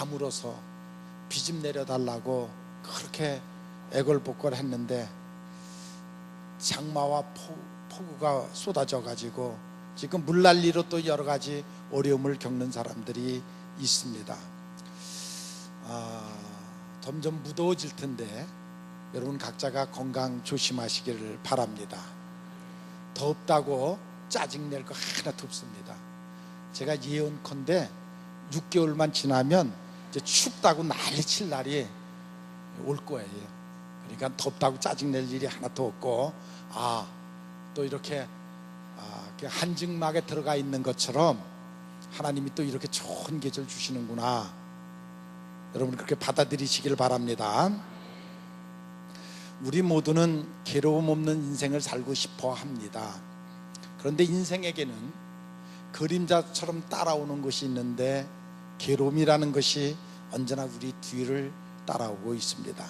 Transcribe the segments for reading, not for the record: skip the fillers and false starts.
다물어서 비집 내려달라고 그렇게 애걸복걸 했는데 장마와 폭우가 쏟아져 가지고 지금 물난리로 또 여러 가지 어려움을 겪는 사람들이 있습니다. 점점 무더워질 텐데 여러분 각자가 건강 조심하시기를 바랍니다. 덥다고 짜증낼 거 하나도 없습니다. 제가 예언컨대 6개월만 지나면 이제 춥다고 난리칠 날이 올 거예요. 그러니까 덥다고 짜증낼 일이 하나도 없고, 또 이렇게 한증막에 들어가 있는 것처럼 하나님이 또 이렇게 좋은 계절 주시는구나. 여러분 그렇게 받아들이시길 바랍니다. 우리 모두는 괴로움 없는 인생을 살고 싶어 합니다. 그런데 인생에게는 그림자처럼 따라오는 것이 있는데 괴로움이라는 것이 언제나 우리 뒤를 따라오고 있습니다.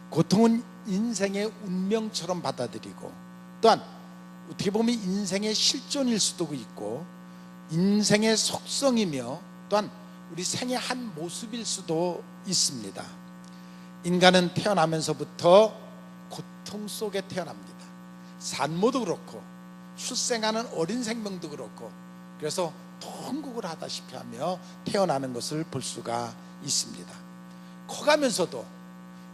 고통은 인생의 운명처럼 받아들이고, 또한 어떻게 보면 인생의 실존일 수도 있고 인생의 속성이며 또한 우리 생의 한 모습일 수도 있습니다. 인간은 태어나면서부터 고통 속에 태어납니다. 산모도 그렇고 출생하는 어린 생명도 그렇고, 그래서 통곡을 하다시피 하며 태어나는 것을 볼 수가 있습니다. 커가면서도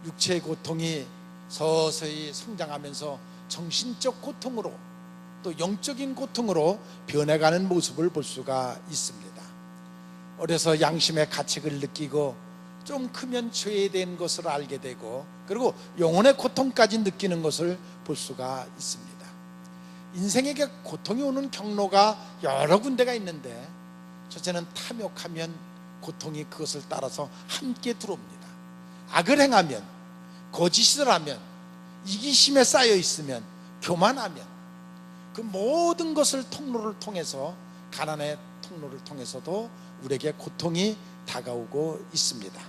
육체의 고통이 서서히 성장하면서 정신적 고통으로 또 영적인 고통으로 변해가는 모습을 볼 수가 있습니다. 어려서 양심의 가책을 느끼고 좀 크면 죄에 대한 것을 알게 되고, 그리고 영혼의 고통까지 느끼는 것을 볼 수가 있습니다. 인생에게 고통이 오는 경로가 여러 군데가 있는데, 첫째는 탐욕하면 고통이 그것을 따라서 함께 들어옵니다. 악을 행하면, 거짓을 하면, 이기심에 쌓여 있으면, 교만하면, 그 모든 것을 통로를 통해서, 가난의 통로를 통해서도 우리에게 고통이 다가오고 있습니다.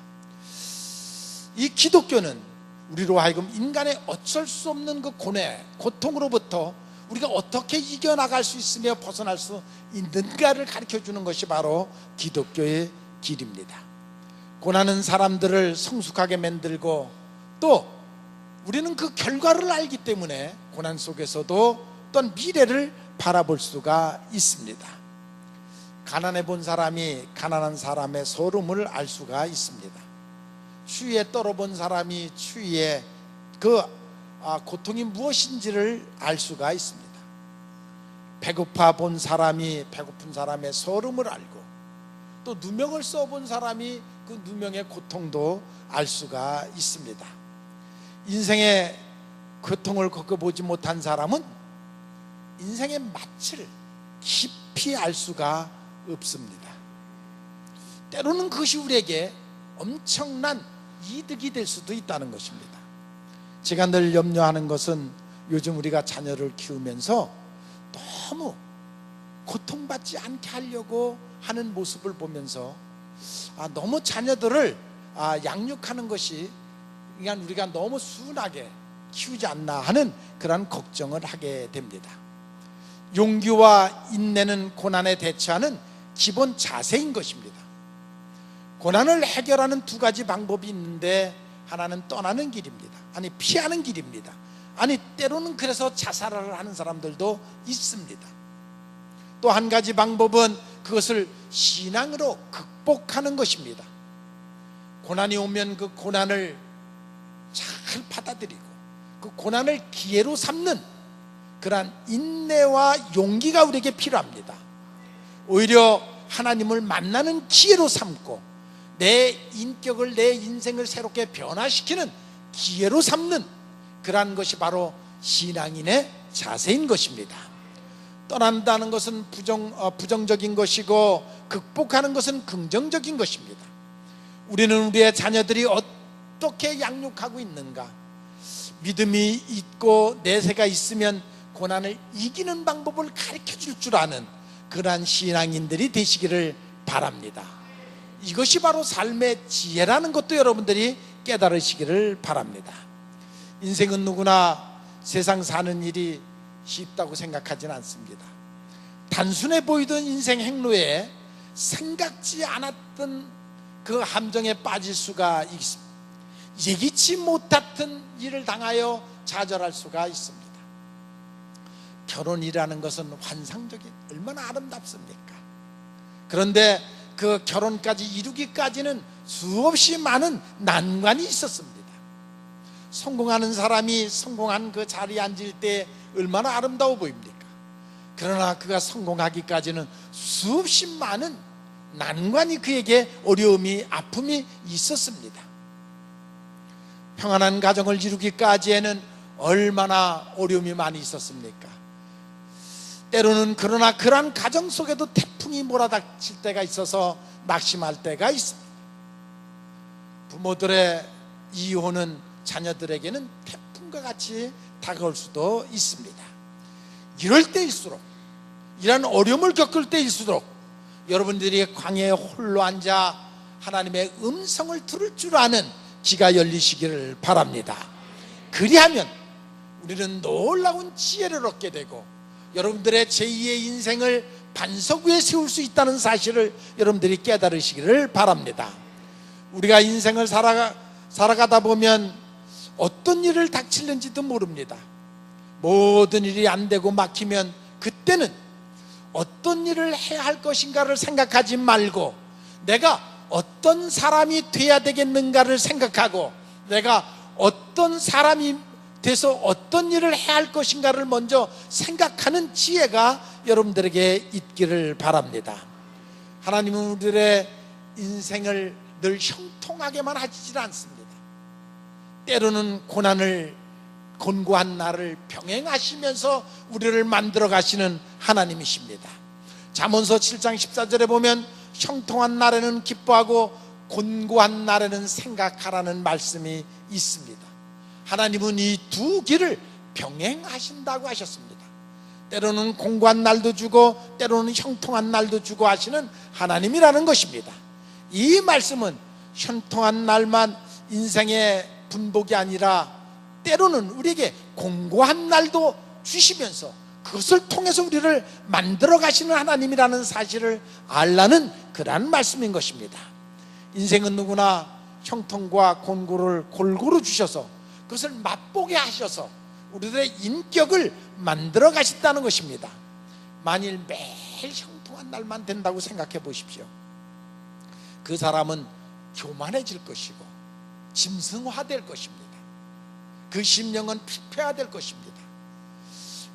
이 기독교는 우리로 하여금 인간의 어쩔 수 없는 그 고뇌, 고통으로부터 우리가 어떻게 이겨나갈 수 있으며 벗어날 수 있는가를 가르쳐주는 것이 바로 기독교의 길입니다. 고난은 사람들을 성숙하게 만들고, 또 우리는 그 결과를 알기 때문에 고난 속에서도 또한 미래를 바라볼 수가 있습니다. 가난해 본 사람이 가난한 사람의 서름을 알 수가 있습니다. 추위에 떨어본 사람이 추위의 그 고통이 무엇인지를 알 수가 있습니다. 배고파 본 사람이 배고픈 사람의 서름을 알고, 또 누명을 써본 사람이 그 누명의 고통도 알 수가 있습니다. 인생의 고통을 겪어보지 못한 사람은 인생의 맛을 깊이 알 수가 없습니다. 때로는 그것이 우리에게 엄청난 이득이 될 수도 있다는 것입니다. 제가 늘 염려하는 것은 요즘 우리가 자녀를 키우면서 너무 고통받지 않게 하려고 하는 모습을 보면서 너무 자녀들을 양육하는 것이 그냥 우리가 너무 순하게 키우지 않나 하는 그런 걱정을 하게 됩니다. 용기와 인내는 고난에 대처하는 기본 자세인 것입니다. 고난을 해결하는 두 가지 방법이 있는데, 하나는 떠나는 길입니다. 아니 피하는 길입니다. 아니 때로는 그래서 자살을 하는 사람들도 있습니다. 또 한 가지 방법은 그것을 신앙으로 극복하는 것입니다. 고난이 오면 그 고난을 잘 받아들이고 그 고난을 기회로 삼는 그러한 인내와 용기가 우리에게 필요합니다. 오히려 하나님을 만나는 기회로 삼고 내 인격을, 내 인생을 새롭게 변화시키는 기회로 삼는 그러한 것이 바로 신앙인의 자세인 것입니다. 떠난다는 것은 부정적인 것이고 극복하는 것은 긍정적인 것입니다. 우리는 우리의 자녀들이 어떻게 양육하고 있는가, 믿음이 있고 내세가 있으면 고난을 이기는 방법을 가르쳐줄 줄 아는 그러한 신앙인들이 되시기를 바랍니다. 이것이 바로 삶의 지혜라는 것도 여러분들이 깨달으시기를 바랍니다. 인생은 누구나 세상 사는 일이 쉽다고 생각하지는 않습니다. 단순해 보이던 인생 행로에 생각지 않았던 그 함정에 빠질 수가 있습니다. 예기치 못했던 일을 당하여 좌절할 수가 있습니다. 결혼이라는 것은 환상적인, 얼마나 아름답습니까? 그런데 그 결혼까지 이루기까지는 수없이 많은 난관이 있었습니다. 성공하는 사람이 성공한 그 자리에 앉을 때 얼마나 아름다워 보입니까? 그러나 그가 성공하기까지는 수없이 많은 난관이, 그에게 어려움이, 아픔이 있었습니다. 평안한 가정을 이루기까지에는 얼마나 어려움이 많이 있었습니까? 때로는 그러나 그러한 가정 속에도 태풍이 몰아닥칠 때가 있어서 낙심할 때가 있습니다. 부모들의 이혼은 자녀들에게는 태풍과 같이 다가올 수도 있습니다. 이럴 때일수록, 이런 어려움을 겪을 때일수록 여러분들이 광야에 홀로 앉아 하나님의 음성을 들을 줄 아는 귀가 열리시기를 바랍니다. 그리하면 우리는 놀라운 지혜를 얻게 되고 여러분들의 제2의 인생을 반석 위에 세울 수 있다는 사실을 여러분들이 깨달으시기를 바랍니다. 우리가 인생을 살아가다 보면 어떤 일을 닥칠는지도 모릅니다. 모든 일이 안 되고 막히면 그때는 어떤 일을 해야 할 것인가를 생각하지 말고 내가 어떤 사람이 돼야 되겠는가를 생각하고 내가 어떤 사람이 돼서 어떤 일을 해야 할 것인가를 먼저 생각하는 지혜가 여러분들에게 있기를 바랍니다. 하나님은 우리들의 인생을 늘 형통하게만 하시지 않습니다. 때로는 곤고한 날을 병행하시면서 우리를 만들어 가시는 하나님이십니다. 잠언서 7장 14절에 보면 형통한 날에는 기뻐하고 곤고한 날에는 생각하라는 말씀이 있습니다. 하나님은 이 두 길을 병행하신다고 하셨습니다. 때로는 공고한 날도 주고 때로는 형통한 날도 주고 하시는 하나님이라는 것입니다. 이 말씀은 형통한 날만 인생의 분복이 아니라 때로는 우리에게 공고한 날도 주시면서 그것을 통해서 우리를 만들어 가시는 하나님이라는 사실을 알라는 그러한 말씀인 것입니다. 인생은 누구나 형통과 곤고를 골고루 주셔서 그것을 맛보게 하셔서 우리들의 인격을 만들어 가신다는 것입니다. 만일 매일 형통한 날만 된다고 생각해 보십시오. 그 사람은 교만해질 것이고 짐승화될 것입니다. 그 심령은 피폐화될 것입니다.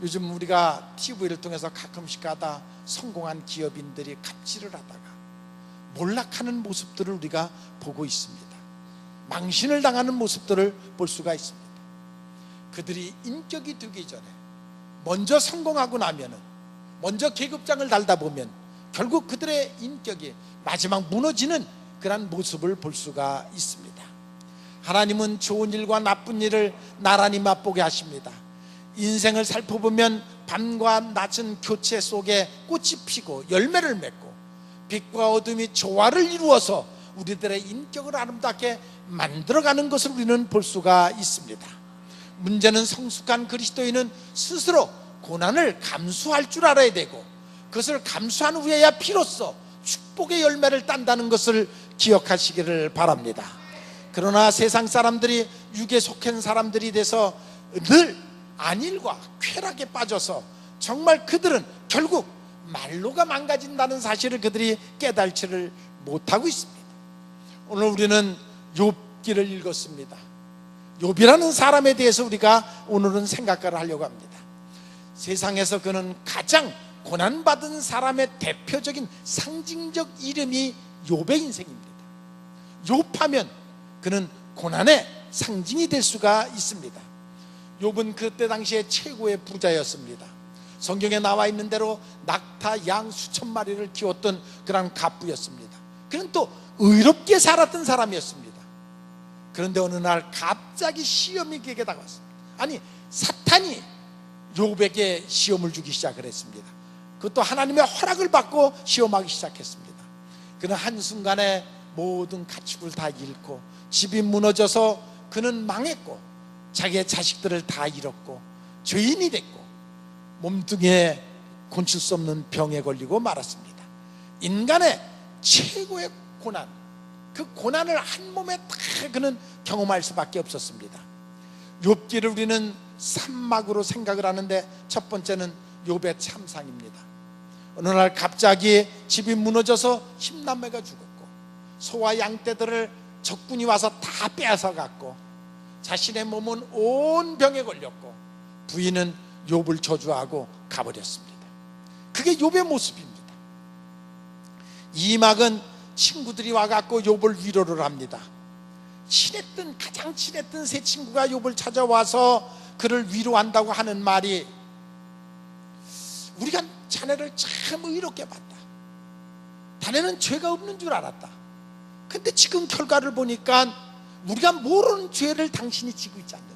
요즘 우리가 TV를 통해서 가끔씩 가다 성공한 기업인들이 갑질을 하다가 몰락하는 모습들을 우리가 보고 있습니다. 망신을 당하는 모습들을 볼 수가 있습니다. 그들이 인격이 되기 전에 먼저 성공하고 나면은 먼저 계급장을 달다 보면 결국 그들의 인격이 마지막 무너지는 그런 모습을 볼 수가 있습니다. 하나님은 좋은 일과 나쁜 일을 나란히 맛보게 하십니다. 인생을 살펴보면 밤과 낮은 교체 속에 꽃이 피고 열매를 맺고 빛과 어둠이 조화를 이루어서 우리들의 인격을 아름답게 만들어가는 것을 우리는 볼 수가 있습니다. 문제는 성숙한 그리스도인은 스스로 고난을 감수할 줄 알아야 되고 그것을 감수한 후에야 비로소 축복의 열매를 딴다는 것을 기억하시기를 바랍니다. 그러나 세상 사람들이 육에 속한 사람들이 돼서 늘 안일과 쾌락에 빠져서 정말 그들은 결국 말로가 망가진다는 사실을 그들이 깨달지를 못하고 있습니다. 오늘 우리는 욥기를 읽었습니다. 욥이라는 사람에 대해서 우리가 오늘은 생각을 하려고 합니다. 세상에서 그는 가장 고난받은 사람의 대표적인 상징적 이름이 욥의 인생입니다. 욥하면 그는 고난의 상징이 될 수가 있습니다. 욥은 그때 당시에 최고의 부자였습니다. 성경에 나와 있는 대로 낙타, 양 수천 마리를 키웠던 그런 갑부였습니다. 그는 또 의롭게 살았던 사람이었습니다. 그런데 어느 날 갑자기 시험이 그에게 다가왔습니다. 아니, 사탄이 욥에게 시험을 주기 시작을 했습니다. 그것도 하나님의 허락을 받고 시험하기 시작했습니다. 그는 한순간에 모든 가축을 다 잃고 집이 무너져서 그는 망했고 자기의 자식들을 다 잃었고 죄인이 됐고 몸뚱이에 고칠 수 없는 병에 걸리고 말았습니다. 인간의 최고의 고난, 그 고난을 한 몸에 다 그는 경험할 수밖에 없었습니다. 욥기를 우리는 3막으로 생각을 하는데 첫 번째는 욥의 참상입니다. 어느 날 갑자기 집이 무너져서 10남매가 죽었고 소와 양떼들을 적군이 와서 다 빼앗아갔고 자신의 몸은 온 병에 걸렸고 부인은 욥을 저주하고 가버렸습니다. 그게 욥의 모습입니다. 2막은 친구들이 와갖고 욥을 위로를 합니다. 가장 친했던 세 친구가 욥을 찾아와서 그를 위로한다고 하는 말이, 우리가 자네를 참 의롭게 봤다. 자네는 죄가 없는 줄 알았다. 근데 지금 결과를 보니까 우리가 모르는 죄를 당신이 지고 있지 않느냐.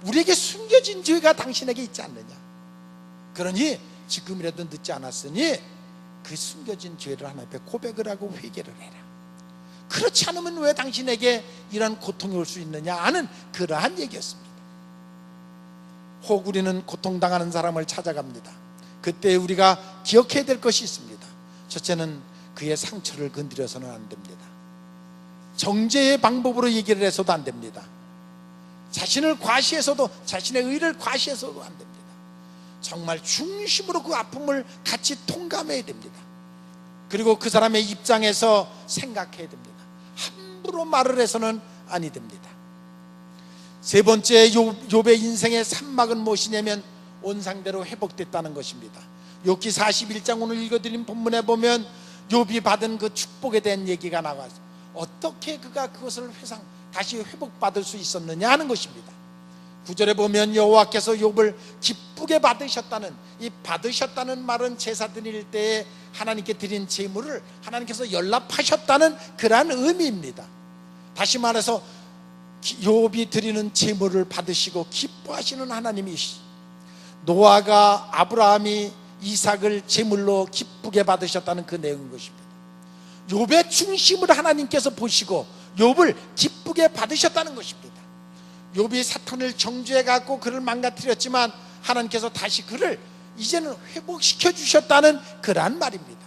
우리에게 숨겨진 죄가 당신에게 있지 않느냐. 그러니 지금이라도 늦지 않았으니 그 숨겨진 죄를 하나님 앞에 고백을 하고 회개를 해라. 그렇지 않으면 왜 당신에게 이런 고통이 올 수 있느냐 하는 그러한 얘기였습니다. 혹 우리는 고통당하는 사람을 찾아갑니다. 그때 우리가 기억해야 될 것이 있습니다. 첫째는 그의 상처를 건드려서는 안 됩니다. 정죄의 방법으로 얘기를 해서도 안 됩니다. 자신을 과시해서도, 자신의 의를 과시해서도 안 됩니다. 정말 중심으로 그 아픔을 같이 통감해야 됩니다. 그리고 그 사람의 입장에서 생각해야 됩니다. 함부로 말을 해서는 아니 됩니다. 세 번째 욥의 인생의 3막은 무엇이냐면 온상대로 회복됐다는 것입니다. 욥기 41장 오늘 읽어드린 본문에 보면 욥이 받은 그 축복에 대한 얘기가 나와요. 어떻게 그가 그것을 다시 회복받을 수 있었느냐 하는 것입니다. 9절에 보면 여호와께서 욥을 기쁘게 받으셨다는, 이 받으셨다는 말은 제사 드릴 때에 하나님께 드린 제물을 하나님께서 연락하셨다는 그러한 의미입니다. 다시 말해서 욥이 드리는 제물을 받으시고 기뻐하시는 하나님이시, 노아가 아브라함이 이삭을 제물로 기쁘게 받으셨다는 그 내용인 것입니다. 욥의 중심을 하나님께서 보시고 욥을 기쁘게 받으셨다는 것입니다. 욥이 사탄을 정죄해 갖고 그를 망가뜨렸지만 하나님께서 다시 그를 이제는 회복시켜 주셨다는 그러한 말입니다.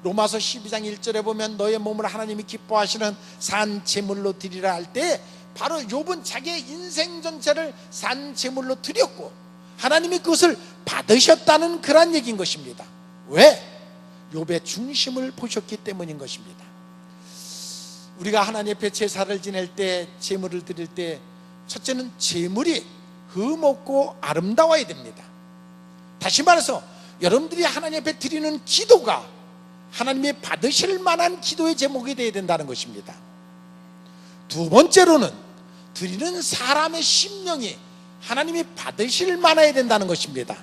로마서 12장 1절에 보면 너의 몸을 하나님이 기뻐하시는 산 제물로 드리라 할 때 바로 욥은 자기의 인생 전체를 산 제물로 드렸고 하나님이 그것을 받으셨다는 그러한 얘기인 것입니다. 왜? 욥의 중심을 보셨기 때문인 것입니다. 우리가 하나님 앞에 제사를 지낼 때, 제물을 드릴 때 첫째는 제물이 흠없고 아름다워야 됩니다. 다시 말해서 여러분들이 하나님 앞에 드리는 기도가 하나님이 받으실 만한 기도의 제목이 되어야 된다는 것입니다. 두 번째로는 드리는 사람의 심령이 하나님이 받으실 만해야 된다는 것입니다.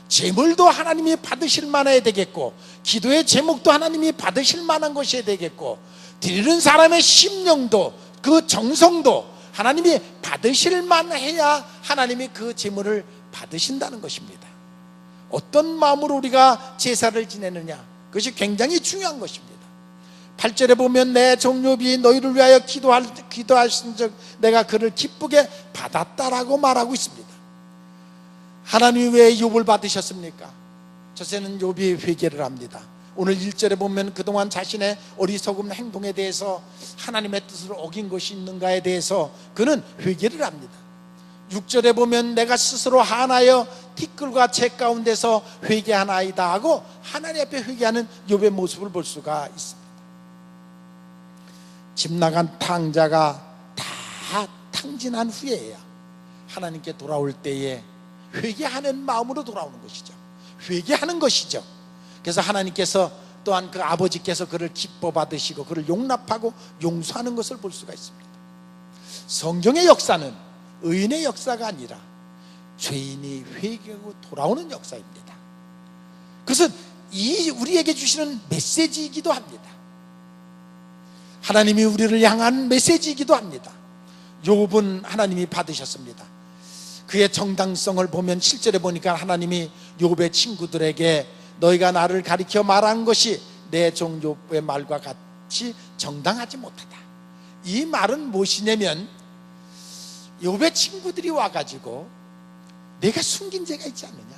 제물도 하나님이 받으실 만해야 되겠고 기도의 제목도 하나님이 받으실 만한 것이어야 되겠고 드리는 사람의 심령도, 그 정성도 하나님이 받으실 만해야 하나님이 그 제물을 받으신다는 것입니다. 어떤 마음으로 우리가 제사를 지내느냐, 그것이 굉장히 중요한 것입니다. 8절에 보면 내 종 욥이 너희를 위하여 기도하신 적 내가 그를 기쁘게 받았다라고 말하고 있습니다. 하나님이 왜 욥을 받으셨습니까? 첫째는 욥이 회개를 합니다. 오늘 1절에 보면 그동안 자신의 어리석은 행동에 대해서 하나님의 뜻을 어긴 것이 있는가에 대해서 그는 회개를 합니다. 6절에 보면 내가 스스로 한하여 티끌과 재 가운데서 회개하나이다 하고 하나님 앞에 회개하는 욥의 모습을 볼 수가 있습니다. 집 나간 탕자가 다 탕진한 후에야 하나님께 돌아올 때에 회개하는 마음으로 돌아오는 것이죠. 회개하는 것이죠. 그래서 하나님께서 또한 그 아버지께서 그를 기뻐 받으시고 그를 용납하고 용서하는 것을 볼 수가 있습니다. 성경의 역사는 의인의 역사가 아니라 죄인이 회개하고 돌아오는 역사입니다. 그것은 우리에게 주시는 메시지이기도 합니다. 하나님이 우리를 향한 메시지이기도 합니다. 욥은 하나님이 받으셨습니다. 그의 정당성을 보면 7절에 보니까 하나님이 욥의 친구들에게 너희가 나를 가리켜 말한 것이 내 종 욥의 말과 같이 정당하지 못하다. 이 말은 무엇이냐면 욥의 친구들이 와가지고 내가 숨긴 죄가 있지 않느냐,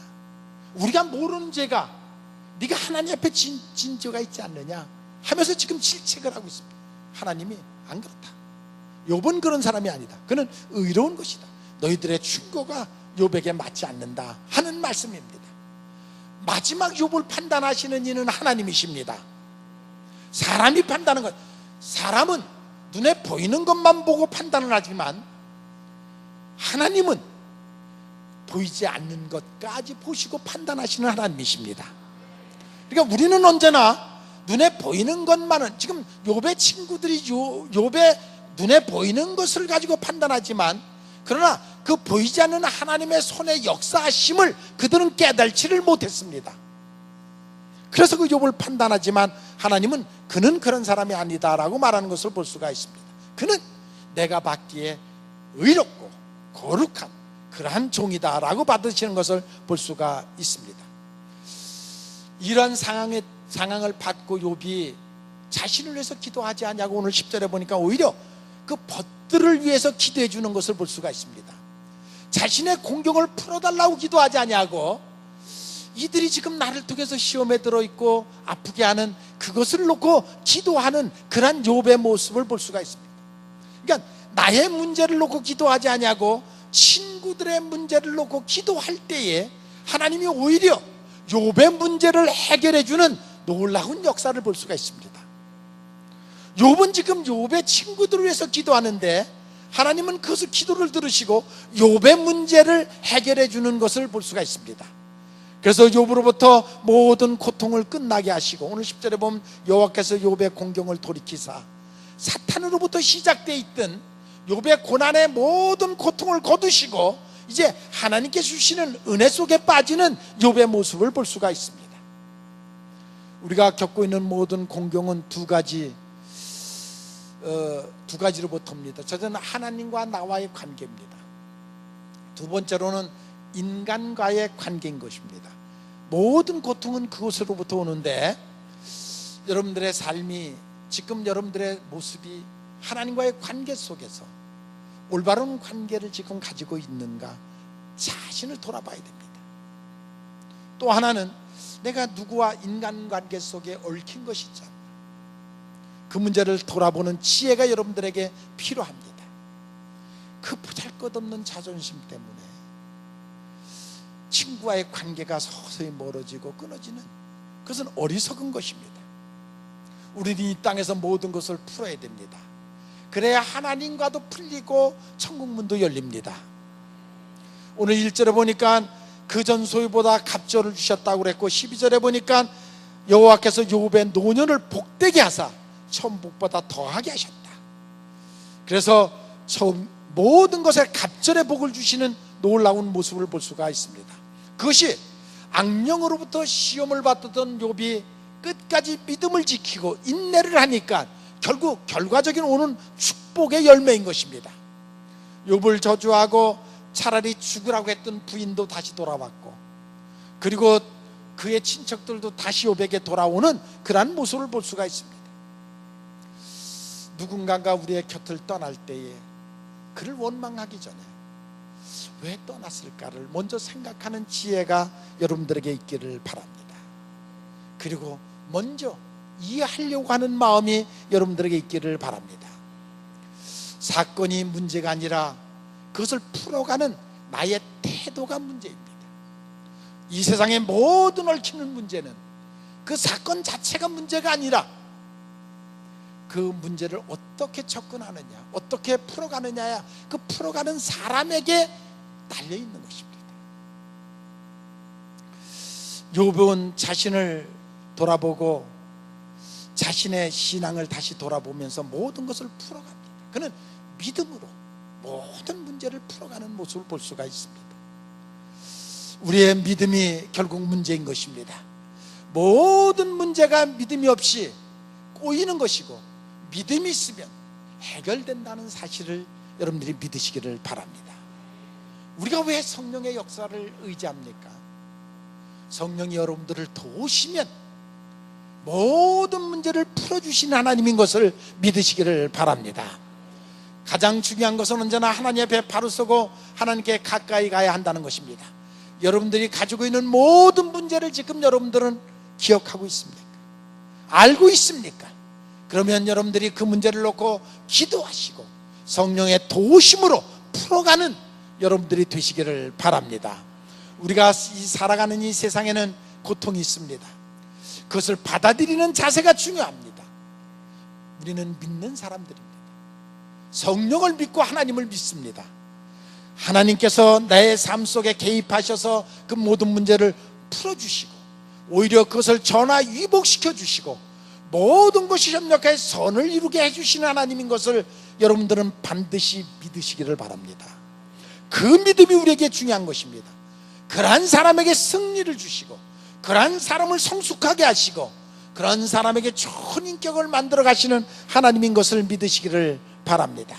우리가 모르는 죄가 네가 하나님 앞에 진 죄가 있지 않느냐 하면서 지금 질책을 하고 있습니다. 하나님이 안 그렇다. 욥은 그런 사람이 아니다. 그는 의로운 것이다. 너희들의 충고가 욥에게 맞지 않는다 하는 말씀입니다. 마지막 욥을 판단하시는 이는 하나님이십니다. 사람이 판단하는 것, 사람은 눈에 보이는 것만 보고 판단을 하지만 하나님은 보이지 않는 것까지 보시고 판단하시는 하나님이십니다. 그러니까 우리는 언제나 눈에 보이는 것만은, 지금 욥의 친구들이 욥의 눈에 보이는 것을 가지고 판단하지만, 그러나 그 보이지 않는 하나님의 손의 역사하심을 그들은 깨달지를 못했습니다. 그래서 그 욥을 판단하지만 하나님은 그는 그런 사람이 아니다라고 말하는 것을 볼 수가 있습니다. 그는 내가 받기에 의롭고 거룩한 그러한 종이다라고 받으시는 것을 볼 수가 있습니다. 이러한 상황을 받고 욥이 자신을 위해서 기도하지 않냐고 오늘 10절에 보니까 오히려 그 벗들을 위해서 기도해 주는 것을 볼 수가 있습니다. 자신의 공경을 풀어달라고 기도하지 않냐고, 이들이 지금 나를 통해서 시험에 들어있고 아프게 하는 그것을 놓고 기도하는 그런 욥의 모습을 볼 수가 있습니다. 그러니까 나의 문제를 놓고 기도하지 않냐고 친구들의 문제를 놓고 기도할 때에 하나님이 오히려 욥의 문제를 해결해 주는 놀라운 역사를 볼 수가 있습니다. 욥은 지금 욥의 친구들을 위해서 기도하는데 하나님은 그것을 기도를 들으시고 욥의 문제를 해결해 주는 것을 볼 수가 있습니다. 그래서 욥으로부터 모든 고통을 끝나게 하시고, 오늘 10절에 보면 여호와께서 욥의 공경을 돌이키사 사탄으로부터 시작되어 있던 욥의 고난의 모든 고통을 거두시고 이제 하나님께 주시는 은혜 속에 빠지는 욥의 모습을 볼 수가 있습니다. 우리가 겪고 있는 모든 공경은 두 가지로부터 옵니다. 첫째는 하나님과 나와의 관계입니다. 두 번째로는 인간과의 관계인 것입니다. 모든 고통은 그곳으로부터 오는데, 여러분들의 삶이, 지금 여러분들의 모습이 하나님과의 관계 속에서 올바른 관계를 지금 가지고 있는가 자신을 돌아봐야 됩니다. 또 하나는 내가 누구와 인간관계 속에 얽힌 것이 있지 않나, 그 문제를 돌아보는 지혜가 여러분들에게 필요합니다. 그 보잘것없는 자존심 때문에 친구와의 관계가 서서히 멀어지고 끊어지는 그것은 어리석은 것입니다. 우리는 이 땅에서 모든 것을 풀어야 됩니다. 그래야 하나님과도 풀리고 천국문도 열립니다. 오늘 1절에 보니까 그 전 소유보다 갑절을 주셨다고 그랬고, 12절에 보니까 여호와께서 욥의 노년을 복되게 하사 처음 복보다 더하게 하셨다. 그래서 처음 모든 것에 갑절의 복을 주시는 놀라운 모습을 볼 수가 있습니다. 그것이 악령으로부터 시험을 받던 욥이 끝까지 믿음을 지키고 인내를 하니까 결국 결과적인 오는 축복의 열매인 것입니다. 욥을 저주하고 차라리 죽으라고 했던 부인도 다시 돌아왔고, 그리고 그의 친척들도 다시 욥에게 돌아오는 그러한 모습을 볼 수가 있습니다. 누군가가 우리의 곁을 떠날 때에 그를 원망하기 전에 왜 떠났을까를 먼저 생각하는 지혜가 여러분들에게 있기를 바랍니다. 그리고 먼저 이해하려고 하는 마음이 여러분들에게 있기를 바랍니다. 사건이 문제가 아니라 그것을 풀어가는 나의 태도가 문제입니다. 이 세상의 모든 얽히는 문제는 그 사건 자체가 문제가 아니라 그 문제를 어떻게 접근하느냐, 어떻게 풀어가느냐야 그 풀어가는 사람에게 달려있는 것입니다. 욥은 자신을 돌아보고 자신의 신앙을 다시 돌아보면서 모든 것을 풀어갑니다. 그는 믿음으로 모든 문제를 풀어가는 모습을 볼 수가 있습니다. 우리의 믿음이 결국 문제인 것입니다. 모든 문제가 믿음이 없이 꼬이는 것이고, 믿음이 있으면 해결된다는 사실을 여러분들이 믿으시기를 바랍니다. 우리가 왜 성령의 역사를 의지합니까? 성령이 여러분들을 도우시면 모든 문제를 풀어주신 하나님인 것을 믿으시기를 바랍니다. 가장 중요한 것은 언제나 하나님의 배 바로 서고 하나님께 가까이 가야 한다는 것입니다. 여러분들이 가지고 있는 모든 문제를 지금 여러분들은 기억하고 있습니까? 알고 있습니까? 그러면 여러분들이 그 문제를 놓고 기도하시고 성령의 도우심으로 풀어가는 여러분들이 되시기를 바랍니다. 우리가 살아가는 이 세상에는 고통이 있습니다. 그것을 받아들이는 자세가 중요합니다. 우리는 믿는 사람들입니다. 성령을 믿고 하나님을 믿습니다. 하나님께서 나의 삶 속에 개입하셔서 그 모든 문제를 풀어주시고 오히려 그것을 전화위복시켜 주시고 모든 것이 협력해 선을 이루게 해주시는 하나님인 것을 여러분들은 반드시 믿으시기를 바랍니다. 그 믿음이 우리에게 중요한 것입니다. 그러한 사람에게 승리를 주시고 그러한 사람을 성숙하게 하시고 그런 사람에게 좋은 인격을 만들어 가시는 하나님인 것을 믿으시기를 바랍니다.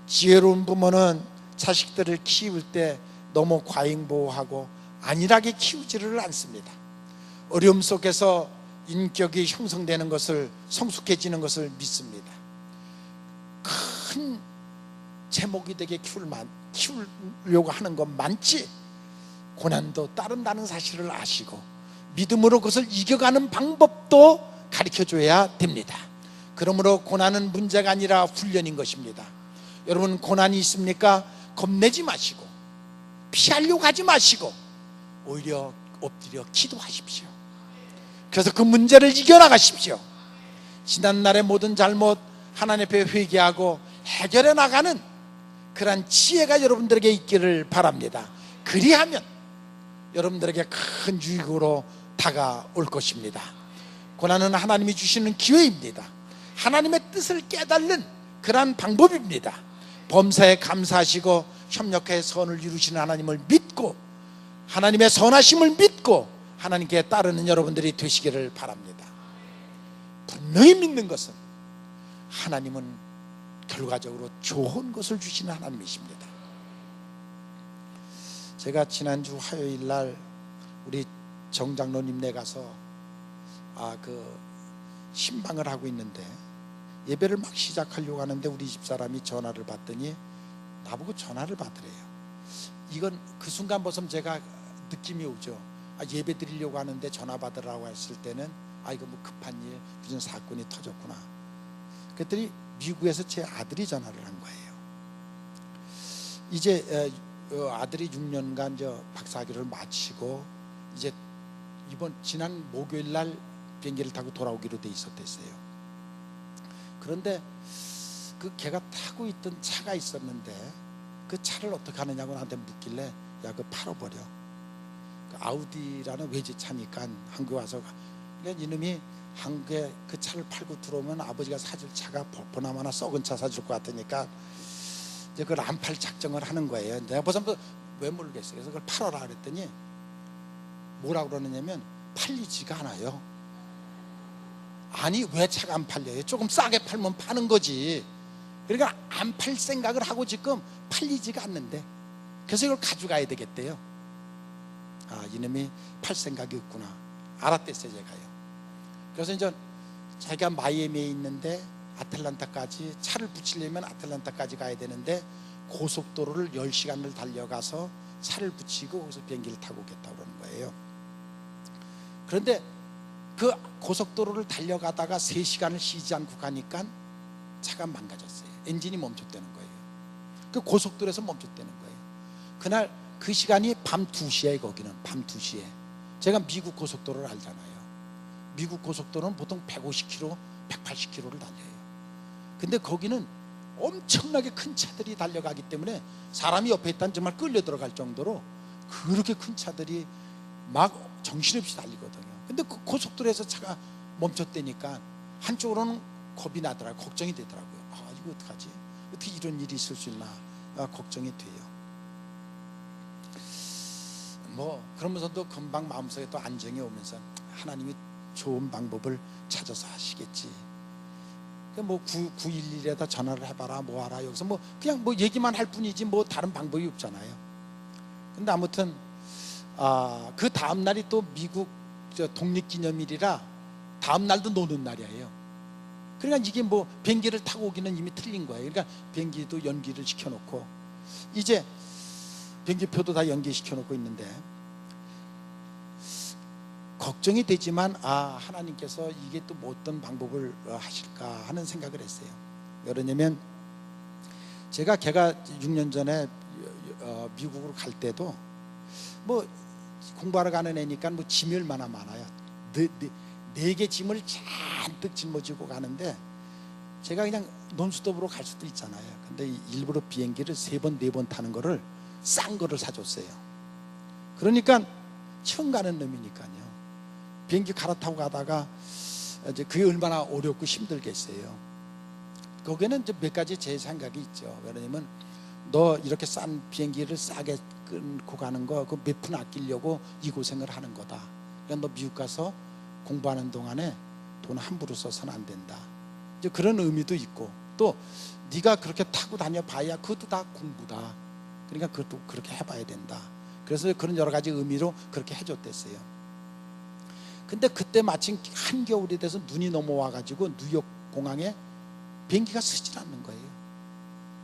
지혜로운 부모는 자식들을 키울 때 너무 과잉보호하고 안일하게 키우지를 않습니다. 어려움 속에서 인격이 형성되는 것을, 성숙해지는 것을 믿습니다. 큰 제목이 되게 키우려고 하는 것 많지 고난도 따른다는 사실을 아시고 믿음으로 그것을 이겨가는 방법도 가르쳐줘야 됩니다. 그러므로 고난은 문제가 아니라 훈련인 것입니다. 여러분, 고난이 있습니까? 겁내지 마시고 피하려고 하지 마시고 오히려 엎드려 기도하십시오. 그래서 그 문제를 이겨나가십시오. 지난날의 모든 잘못 하나님 앞에 회개하고 해결해 나가는 그러한 지혜가 여러분들에게 있기를 바랍니다. 그리하면 여러분들에게 큰 유익으로 다가올 것입니다. 고난은 하나님이 주시는 기회입니다. 하나님의 뜻을 깨달는 그러한 방법입니다. 범사에 감사하시고 협력해 선을 이루시는 하나님을 믿고 하나님의 선하심을 믿고 하나님께 따르는 여러분들이 되시기를 바랍니다. 분명히 믿는 것은 하나님은 결과적으로 좋은 것을 주시는 하나님이십니다. 제가 지난주 화요일 날 우리 정장로님네 가서 신방을 하고 있는데 예배를 막 시작하려고 하는데 우리 집사람이 전화를 받더니 나보고 전화를 받으래요. 이건 그 순간 벗으면 제가 느낌이 오죠. 예배 드리려고 하는데 전화 받으라고 했을 때는 이거 뭐 급한 일, 무슨 사건이 터졌구나. 그랬더니 미국에서 제 아들이 전화를 한 거예요. 이제 아들이 6년간 박사학위를 마치고 이제 지난 목요일 날 비행기를 타고 돌아오기로 돼 있었댔어요. 그런데 걔가 타고 있던 차가 있었는데 그 차를 어떻게 하느냐고 나한테 묻길래 그거 팔아버려. 아우디라는 외제차니까 한국에 와서 그러니까 이놈이 한국에 그 차를 팔고 들어오면 아버지가 사줄 차가 보나마나 썩은 차 사줄 것 같으니까 이제 그걸 안 팔 작정을 하는 거예요. 내가 벌써 왜 모르겠어요. 그래서 그걸 팔아라 그랬더니 뭐라고 그러느냐면 팔리지가 않아요. 아니 왜 차가 안 팔려요? 조금 싸게 팔면 파는 거지. 그러니까 안 팔 생각을 하고 지금 팔리지가 않는데 그래서 이걸 가져가야 되겠대요. 이놈이 팔 생각이 없구나 알았댔어요. 제가요. 그래서 이제 자기가 마이애미에 있는데 아틀란타까지 차를 붙이려면 아틀란타까지 가야 되는데 고속도로를 10시간을 달려가서 차를 붙이고 거기서 비행기를 타고 오겠다고 그러는 거예요. 그런데 그 고속도로를 달려가다가 3시간을 쉬지 않고 가니까 차가 망가졌어요. 엔진이 멈췄다는 거예요. 그 고속도로에서 멈췄다는 거예요. 그날 그 시간이 밤 2시에 거기는 밤 2시에 제가 미국 고속도로를 알잖아요. 미국 고속도로는 보통 150km, 180km를 달려요. 근데 거기는 엄청나게 큰 차들이 달려가기 때문에 사람이 옆에 있다면 정말 끌려 들어갈 정도로 그렇게 큰 차들이 막 정신없이 달리거든요. 근데 그 고속도로에서 차가 멈췄다니까 한쪽으로는 겁이 나더라고요. 걱정이 되더라고요. 이거 어떡하지? 어떻게 이런 일이 있을 수 있나 걱정이 돼요. 그러면서도 금방 마음속에 또 안정이 오면서 하나님이 좋은 방법을 찾아서 하시겠지. 911에다 전화를 해봐라 뭐하라 여기서 그냥 얘기만 할 뿐이지 다른 방법이 없잖아요. 근데 아무튼 그 다음 날이 또 미국 독립기념일이라 다음 날도 노는 날이에요. 그러니까 이게 비행기를 타고 오기는 이미 틀린 거예요. 그러니까 비행기도 연기를 시켜놓고 이제 비행기표도 다 연기시켜놓고 있는데 걱정이 되지만 하나님께서 이게 또 뭐 어떤 방법을 하실까 하는 생각을 했어요. 왜냐면 제가 6년 전에 미국으로 갈 때도 뭐 공부하러 가는 애니까 뭐 짐이 얼마나 많아요. 네 개 짐을 잔뜩 짊어지고 가는데 제가 그냥 논스톱으로 갈 수도 있잖아요. 근데 일부러 비행기를 3번 4번 타는 거를 싼 거를 사줬어요. 그러니까 처음 가는 놈이니까요. 비행기 갈아타고 가다가 이제 그게 얼마나 어렵고 힘들겠어요. 거기에는 이제 몇 가지 제 생각이 있죠. 왜냐면 너 이렇게 싼 비행기를 싸게 끊고 가는 거 그 몇 푼 아끼려고 이 고생을 하는 거다. 그러니까 너 미국 가서 공부하는 동안에 돈 함부로 써서는 안 된다. 이제 그런 의미도 있고, 또 네가 그렇게 타고 다녀봐야 그것도 다 공부다. 그러니까 그것도 그렇게 해봐야 된다. 그래서 그런 여러 가지 의미로 그렇게 해줬댔어요. 근데 그때 마침 한겨울이 돼서 눈이 넘어와 가지고 뉴욕 공항에 비행기가 서질 않는 거예요.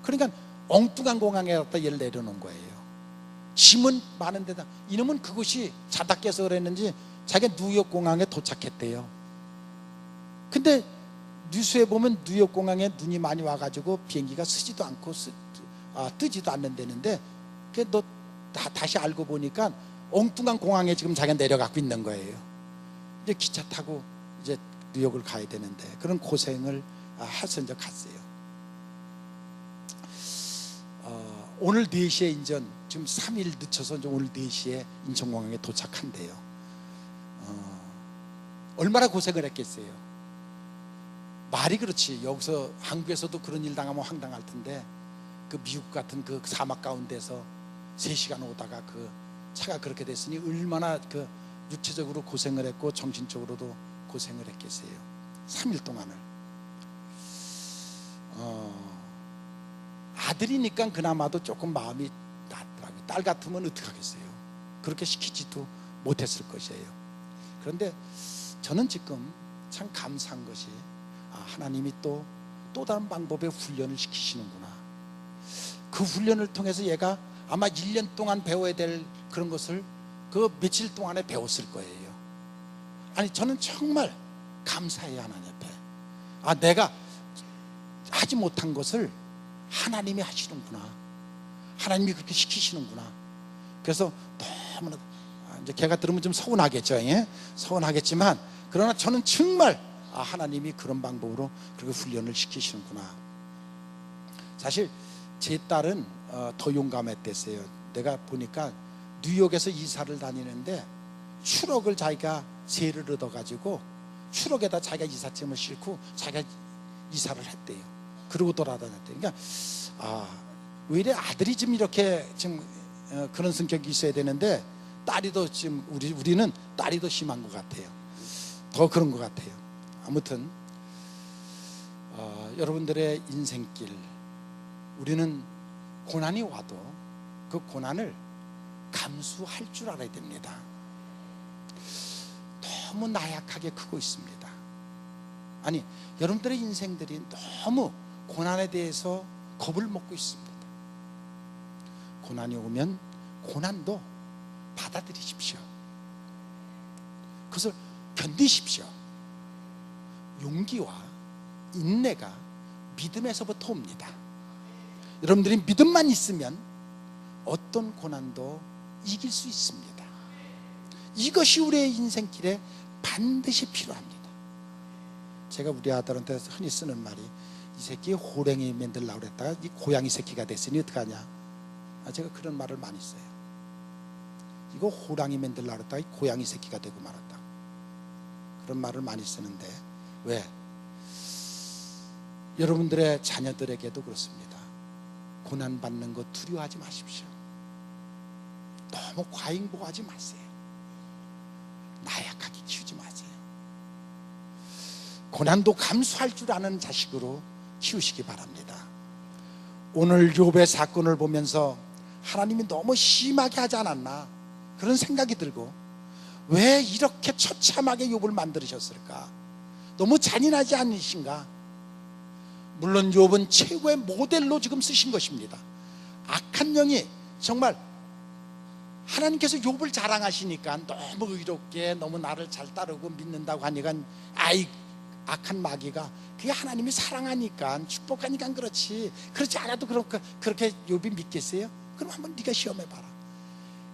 그러니까 엉뚱한 공항에 갖다 얘를 내려놓은 거예요. 짐은 많은데다 이놈은 그것이 자다 깨서 그랬는지 자기가 뉴욕 공항에 도착했대요. 근데 뉴스에 보면 뉴욕 공항에 눈이 많이 와가지고 비행기가 서지도 않고 뜨지도 않는다는데 너 다시 알고 보니까 엉뚱한 공항에 지금 자기가 내려가고 있는 거예요. 이제 기차 타고 이제 뉴욕을 가야 되는데 그런 고생을 해서 이제 갔어요. 오늘 4시에 인천, 지금 3일 늦춰서 이제 오늘 4시에 인천공항에 도착한대요. 얼마나 고생을 했겠어요. 말이 그렇지. 여기서 한국에서도 그런 일 당하면 황당할 텐데 그 미국 같은 그 사막 가운데서 3시간 오다가 그 차가 그렇게 됐으니 얼마나 그 육체적으로 고생을 했고 정신적으로도 고생을 했겠어요. 3일 동안을. 아들이니까 그나마도 조금 마음이 낫더라고요. 딸 같으면 어떡하겠어요. 그렇게 시키지도 못했을 것이에요. 그런데 저는 지금 참 감사한 것이 하나님이 또 다른 방법의 훈련을 시키시는구나. 그 훈련을 통해서 얘가 아마 1년 동안 배워야 될 그런 것을 그 며칠 동안에 배웠을 거예요. 아니 저는 정말 감사해요. 하나님 앞에. 내가 하지 못한 것을 하나님이 하시는구나. 하나님이 그렇게 시키시는구나. 그래서 너무나 이제 걔가 들으면 좀 서운하겠죠. 예? 서운하겠지만 그러나 저는 정말 하나님이 그런 방법으로 그렇게 훈련을 시키시는구나. 사실 제 딸은 더 용감했댔어요. 내가 보니까 뉴욕에서 이사를 다니는데 추럭을 자기가 세를 얻어가지고 추럭에다 자기가 이삿짐을 싣고 자기가 이사를 했대요. 그러고 돌아다녔대요. 그러니까 왜 이래 아들이 좀 이렇게 좀 그런 성격이 있어야 되는데 딸이 더 지금 우리는 딸이 더 심한 것 같아요. 더 그런 것 같아요. 아무튼 여러분들의 인생길, 우리는 고난이 와도 그 고난을 감수할 줄 알아야 됩니다. 너무 나약하게 크고 있습니다. 아니 여러분들의 인생들이 너무 고난에 대해서 겁을 먹고 있습니다. 고난이 오면 고난도 받아들이십시오. 그것을 견디십시오. 용기와 인내가 믿음에서부터 옵니다. 여러분들이 믿음만 있으면 어떤 고난도 이길 수 있습니다. 이것이 우리의 인생길에 반드시 필요합니다. 제가 우리 아들한테 흔히 쓰는 말이 이 새끼 호랭이 만들려고 그랬다가 이 고양이 새끼가 됐으니 어떡하냐. 제가 그런 말을 많이 써요. 이거 호랑이 만들려고 그랬다가 이 고양이 새끼가 되고 말았다. 그런 말을 많이 쓰는데 왜? 여러분들의 자녀들에게도 그렇습니다. 고난받는 거 두려워하지 마십시오. 너무 과잉보호하지 마세요. 나약하게 키우지 마세요. 고난도 감수할 줄 아는 자식으로 키우시기 바랍니다. 오늘 욥의 사건을 보면서 하나님이 너무 심하게 하지 않았나 그런 생각이 들고, 왜 이렇게 처참하게 욥을 만드셨을까? 너무 잔인하지 않으신가? 물론 욥은 최고의 모델로 지금 쓰신 것입니다. 악한 영이 정말 하나님께서 욥을 자랑하시니까 너무 의롭게 너무 나를 잘 따르고 믿는다고 하니까 아이 악한 마귀가 그게 하나님이 사랑하니까 축복하니까 그렇지, 그렇지 않아도 그렇게 욥이 믿겠어요? 그럼 한번 네가 시험해봐라.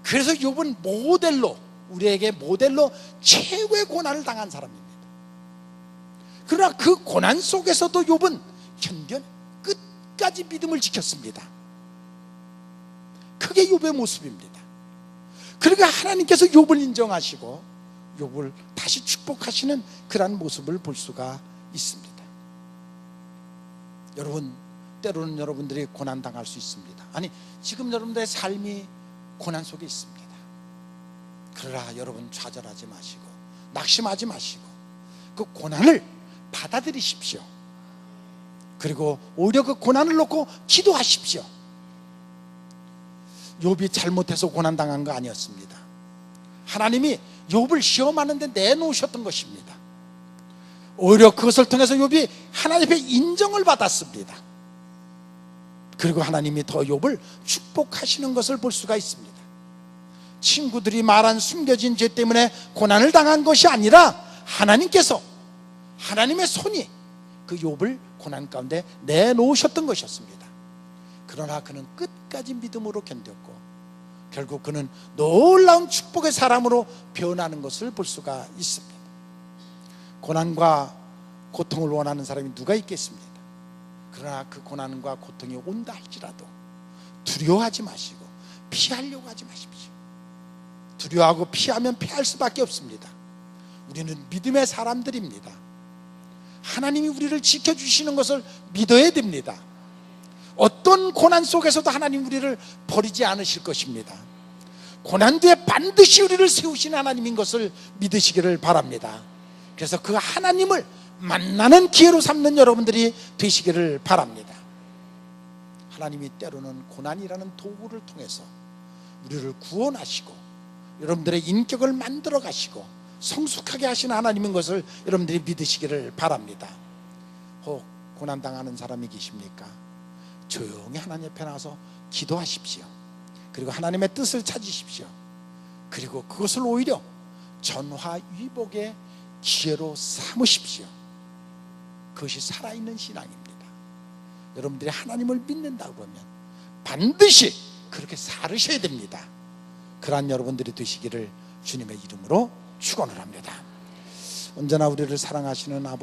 그래서 욥은 모델로, 우리에게 모델로 최고의 고난을 당한 사람입니다. 그러나 그 고난 속에서도 욥은 견뎌 끝까지 믿음을 지켰습니다. 그게 욥의 모습입니다. 그러니까 하나님께서 욥을 인정하시고 욥을 다시 축복하시는 그런 모습을 볼 수가 있습니다. 여러분, 때로는 여러분들이 고난당할 수 있습니다. 아니, 지금 여러분들의 삶이 고난 속에 있습니다. 그러나 여러분 좌절하지 마시고 낙심하지 마시고 그 고난을 받아들이십시오. 그리고 오히려 그 고난을 놓고 기도하십시오. 욥이 잘못해서 고난당한 거 아니었습니다. 하나님이 욥을 시험하는데 내놓으셨던 것입니다. 오히려 그것을 통해서 욥이 하나님 앞에 인정을 받았습니다. 그리고 하나님이 더 욥을 축복하시는 것을 볼 수가 있습니다. 친구들이 말한 숨겨진 죄 때문에 고난을 당한 것이 아니라 하나님께서, 하나님의 손이 그 욥을 고난 가운데 내놓으셨던 것이었습니다. 그러나 그는 끝까지 믿음으로 견뎠고 결국 그는 놀라운 축복의 사람으로 변하는 것을 볼 수가 있습니다. 고난과 고통을 원하는 사람이 누가 있겠습니까? 그러나 그 고난과 고통이 온다 할지라도 두려워하지 마시고 피하려고 하지 마십시오. 두려워하고 피하면 피할 수밖에 없습니다. 우리는 믿음의 사람들입니다. 하나님이 우리를 지켜주시는 것을 믿어야 됩니다. 어떤 고난 속에서도 하나님 우리를 버리지 않으실 것입니다. 고난 뒤에 반드시 우리를 세우시는 하나님인 것을 믿으시기를 바랍니다. 그래서 그 하나님을 만나는 기회로 삼는 여러분들이 되시기를 바랍니다. 하나님이 때로는 고난이라는 도구를 통해서 우리를 구원하시고 여러분들의 인격을 만들어 가시고 성숙하게 하시는 하나님인 것을 여러분들이 믿으시기를 바랍니다. 혹 고난당하는 사람이 계십니까? 조용히 하나님 앞에 나와서 기도하십시오. 그리고 하나님의 뜻을 찾으십시오. 그리고 그것을 오히려 전화위복의 기회로 삼으십시오. 그것이 살아있는 신앙입니다. 여러분들이 하나님을 믿는다고 그러면 반드시 그렇게 살으셔야 됩니다. 그러한 여러분들이 되시기를 주님의 이름으로 축원을 합니다. 언제나 우리를 사랑하시는 아버지,